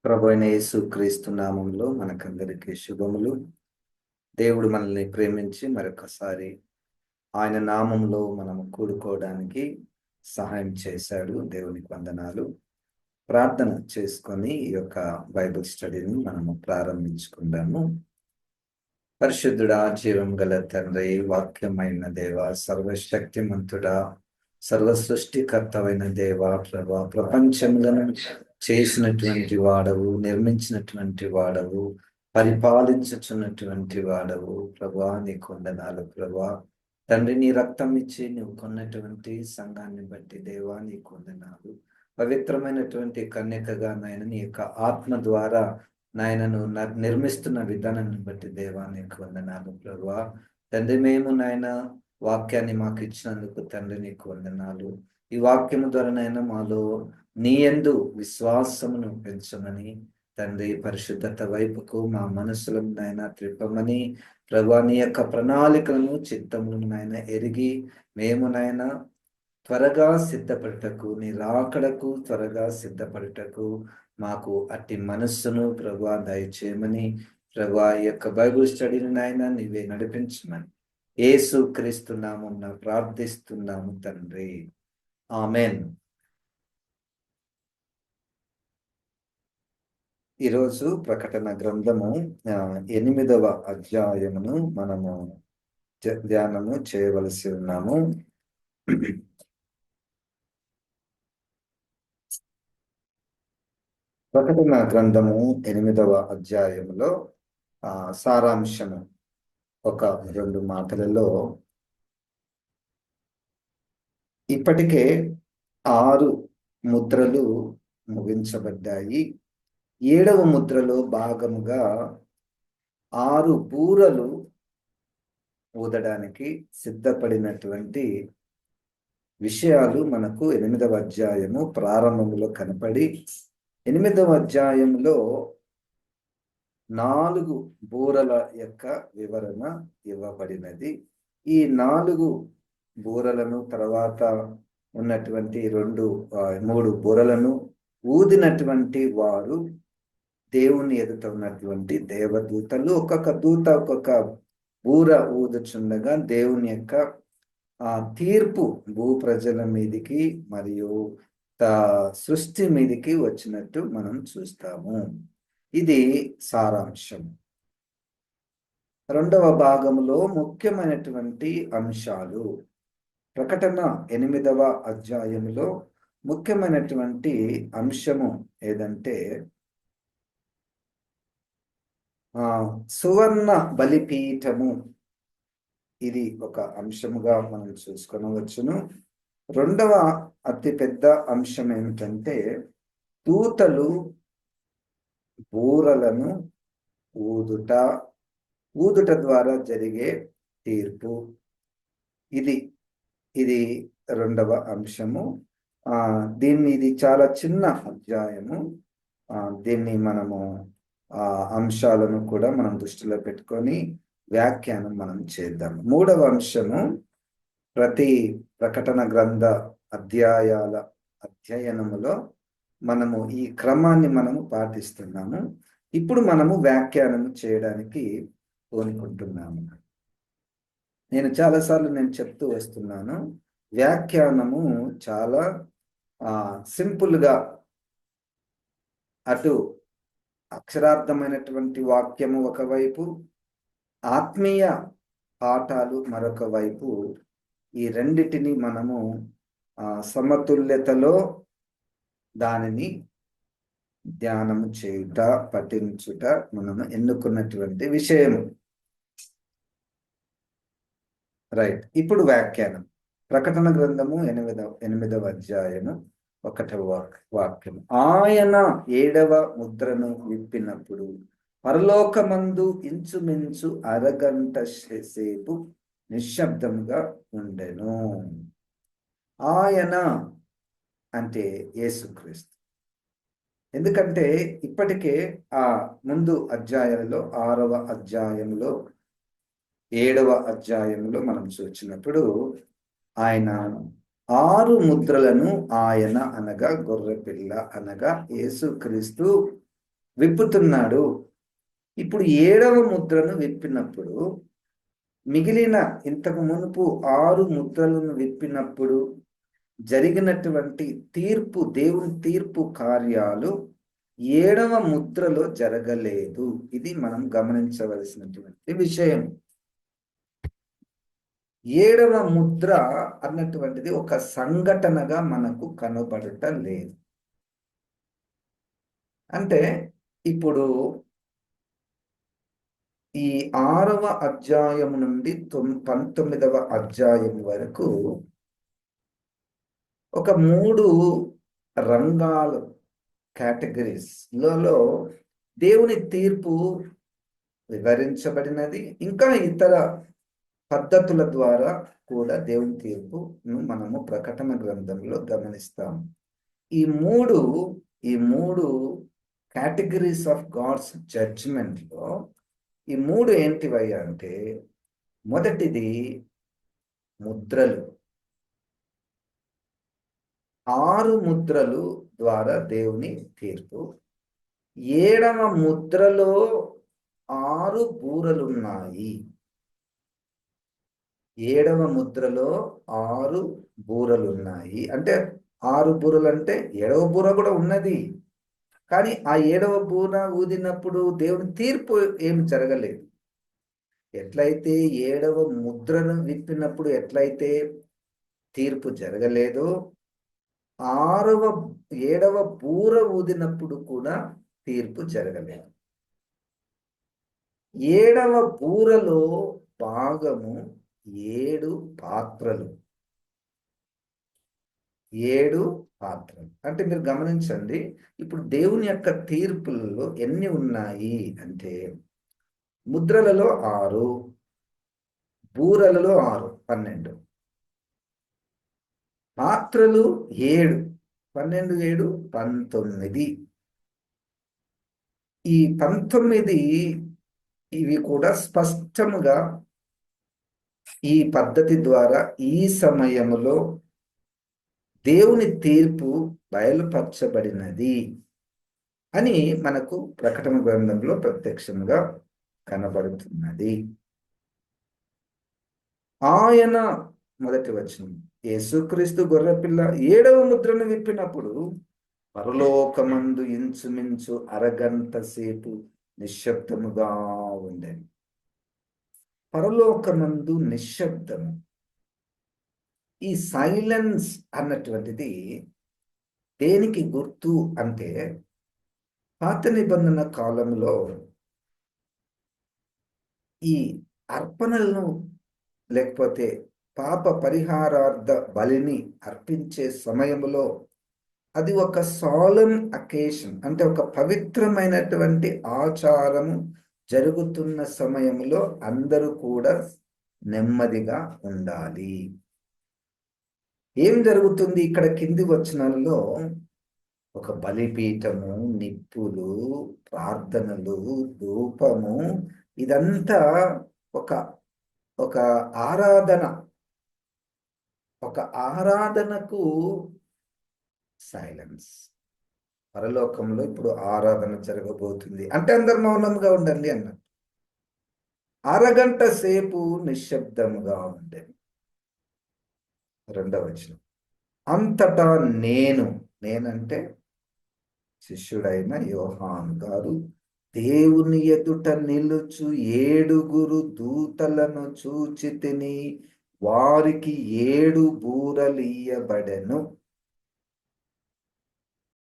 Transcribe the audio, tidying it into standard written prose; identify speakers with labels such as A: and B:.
A: ప్రభువైన యేసుక్రీస్తు నామములో మనకందరికీ శుభములు. దేవుడు మనల్ని ప్రేమించి మరొకసారి ఆయన నామములో మనము కూడుకోవడానికి సహాయం చేశాడు. దేవునికి వందనాలు. ప్రార్థన చేసుకొని ఈ యొక్క బైబిల్ స్టడీని మనము ప్రారంభించుకుందాము. పరిశుద్ధుడా, జీవం గల తండ్రి, వాక్యమైన దేవ, సర్వశక్తిమంతుడా, సర్వ సృష్టికర్తమైన దేవ, ప్రభా, ప్రపంచములను చేసినటువంటి వాడవు, నిర్మించినటువంటి వాడవు, పరిపాలించుచున్నటువంటి వాడవు. ప్రభా, నీకు వందనాలు. ప్రభా తండ్రి, నీ రక్తం ఇచ్చి నువ్వు కొన్నటువంటి సంఘాన్ని బట్టి దేవా నీకు వందనాలు. పవిత్రమైనటువంటి కన్యకగా నాయన నీ యొక్క ఆత్మ ద్వారా నాయనను నిర్మిస్తున్న విధానాన్ని బట్టి దేవా నీకు వందనాలు. ప్రభువా తండ్రి, మేము నాయన వాక్యాన్ని మాకు ఇచ్చినందుకు తండ్రి నీకు వందనాలు. ఈ వాక్యము ద్వారా నాయన మాలో నీ యందు విశ్వాసమును పెంచమని తండ్రి, పరిశుద్ధత వైపుకు మా మనసులను నాయన త్రిప్పమని ప్రభువా నీ యొక్క ప్రణాళికలను చిత్తములను నాయన ఎరిగి మేము నాయన త్వరగా సిద్ధపడటకు, నీ రాకడకు త్వరగా సిద్ధపడటకు మాకు అట్టి మనస్సును ప్రభువా దయచేయమని ప్రభువా ఈ యొక్క బైబిల్ స్టడీని నాయన నీవే నడిపించమని యేసు క్రీస్తు నామమున ప్రార్థిస్తున్నాము తండ్రి, ఆమెన్. ఈరోజు ప్రకటన గ్రంథము 8వ అధ్యాయమును మనము ధ్యానము చేయవలసి ఉన్నాము. ప్రకటన గ్రంథము 8వ అధ్యాయంలో సారాంశము ఒక 2 మాటలలో, ఇప్పటికే 6 ముద్రలు ముగించబడ్డాయి. 7వ ముద్రలో భాగముగా 6 బూరలు ఊదడానికి సిద్ధపడినటువంటి విషయాలు మనకు 8వ అధ్యాయము ప్రారంభంలో కనపడి, 8వ అధ్యాయంలో 4 బూరల యొక్క వివరణ ఇవ్వబడినది. ఈ 4 బూరలను తర్వాత ఉన్నటువంటి 3 బూరలను ఊదినటువంటి వారు దేవుని ఎదుట ఉన్నటువంటి దేవదూతలు. ఒక్కొక్క దూత ఒక్కొక్క బూర ఊదుచుండగా దేవుని యొక్క తీర్పు భూ ప్రజల మీదికి మరియు సృష్టి మీదికి వచ్చినట్టు మనం చూస్తాము. ఇది సారాంశం. 2వ భాగంలో ముఖ్యమైనటువంటి అంశాలు. ప్రకటన 8వ అధ్యాయంలో ముఖ్యమైనటువంటి అంశము ఏదంటే సువర్ణ బలిపీఠము. ఇది ఒక అంశముగా మనం చూసుకొనవచ్చును. 2వ అతిపెద్ద అంశం ఏమిటంటే దూతలు బూరలను ఊదుట ద్వారా జరిగే తీర్పు. ఇది 2వ అంశము. ఇది చాలా చిన్న అధ్యాయము. దీన్ని మనము అంశాలను కూడా మనం దృష్టిలో పెట్టుకొని వ్యాఖ్యానం మనం చేద్దాం. 3వ అంశము, ప్రతి ప్రకటన గ్రంథ అధ్యయనములో మనము ఈ క్రమాన్ని మనము పాటిస్తున్నాము. ఇప్పుడు మనము వ్యాఖ్యానం చేయడానికి కోరుకుంటున్నాము. నేను చాలాసార్లు చెప్తూ వస్తున్నాను, వ్యాఖ్యానము చాలా సింపుల్గా, అటు అక్షరార్థమైనటువంటి వాక్యము ఒకవైపు, ఆత్మీయ పాఠాలు మరొక వైపు, ఈ రెండిటిని మనము సమతుల్యతలో దానిని ధ్యానము చేయుట, పఠించుట మనము ఎన్నుకున్నటువంటి విషయము. రైట్. ఇప్పుడు వ్యాఖ్యానం. ప్రకటన గ్రంథము 8వ అధ్యాయము 1వ వాక్యం. ఆయన 7వ ముద్రను విప్పినప్పుడు పరలోకమందు ఇంచుమించు అరగంట సేపు నిశ్శబ్దముగా ఉండెను. ఆయన అంటే యేసుక్రీస్తు. ఎందుకంటే ఇప్పటికే ముందు అధ్యాయంలో 6వ అధ్యాయంలో 7వ అధ్యాయంలో మనం చూసినప్పుడు ఆయన 6 ముద్రలను, ఆయన అనగా గొర్రెపిల్ల అనగా యేసుక్రీస్తు విప్పుతున్నాడు. ఇప్పుడు 7వ ముద్రను విప్పినప్పుడు మిగిలిన ఇంతకు మునుపు 6 ముద్రలను విప్పినప్పుడు జరిగినటువంటి తీర్పు, దేవుని తీర్పు కార్యాలు 7వ ముద్రలో జరగలేదు. ఇది మనం గమనించవలసినటువంటి విషయం. 7వ ముద్ర అన్నటువంటిది ఒక సంఘటనగా మనకు కనబడట లేదు. అంటే ఇప్పుడు ఈ 6వ అధ్యాయం నుండి 19వ అధ్యాయం వరకు ఒక 3 రంగాలు, కేటగిరీస్లలో దేవుని తీర్పు వివరించబడినది. ఇంకా ఇతర పద్ధతుల ద్వారా కూడా దేవుని తీర్పును మనము ప్రకటన గ్రంథంలో గమనిస్తాం. ఈ మూడు కేటగిరీస్ ఆఫ్ గాడ్స్ జడ్జిమెంట్ లో ఈ 3 ఏంటివయ్యా అంటే, మొదటిది ముద్రలు. 6 ముద్రలు ద్వారా దేవుని తీర్పు. 7వ ముద్రలో 6 బూరలున్నాయి. 7వ ముద్రలో 6 బూరలున్నాయి. అంటే 6 బూరలు అంటే 7వ బూర కూడా ఉన్నది. కానీ ఆ 7వ బూర ఊదినప్పుడు దేవుని తీర్పు ఏమి జరగలేదు. ఎట్లయితే 7వ ముద్రను విప్పినప్పుడు ఎట్లయితే తీర్పు జరగలేదో, 7వ బూర ఊదినప్పుడు కూడా తీర్పు జరగలేదు. 7వ బూరలో భాగము 7 పాత్రలు. 7 పాత్రలు అంటే మీరు గమనించండి, ఇప్పుడు దేవుని యొక్క తీర్పులలో ఎన్ని ఉన్నాయి అంటే, ముద్రలలో 6, బూరలలో 6, 12, పాత్రలు 7, 12, 7, 19. ఈ 19 ఇవి కూడా స్పష్టంగా ఈ పద్ధతి ద్వారా ఈ సమయములో దేవుని తీర్పు బయలుపరచబడినది అని మనకు ప్రకటన గ్రంథంలో ప్రత్యక్షంగా కనబడుతున్నది. ఆయన, మొదటి వచనం, యేసుక్రీస్తు గొర్రెపిల్ల 7వ ముద్రను విప్పినప్పుడు పరలోకమందు ఇంచుమించు అరగంట సేపు నిశ్శబ్దముగా ఉండేది. పరలోకమందు నిశ్శబ్దము. ఈ సైలెన్స్ అన్నటువంటిది దేనికి గుర్తు అంటే, పాత నిబంధన కాలంలో ఈ అర్పణలను లేకపోతే పాప పరిహారార్థ బలిని అర్పించే సమయంలో అది ఒక సాలెమ్ అకేషన్, అంటే ఒక పవిత్రమైనటువంటి ఆచారము జరుగుతున్న సమయంలో అందరూ కూడా నెమ్మదిగా ఉండాలి. ఏం జరుగుతుంది ఇక్కడ కింది వచనాలలో? ఒక బలిపీఠము, నిప్పులు, ప్రార్థనలు, ధూపము, ఇదంతా ఒక ఆరాధన. ఒక ఆరాధనకు సైలెన్స్. పరలోకంలో ఇప్పుడు ఆరాధన జరగబోతుంది అంటే అందరు మౌనంగా ఉండండి అన్నట్టు. అరగంట సేపు నిశ్శబ్దముగా ఉండేది. 2వ వచనం, అంతటా నేనంటే శిష్యుడైన యోహాను గారు దేవుని ఎదుట నిలుచు 7 దూతలను చూచి తిని వారికి 7 బూరలియ్యబడెను.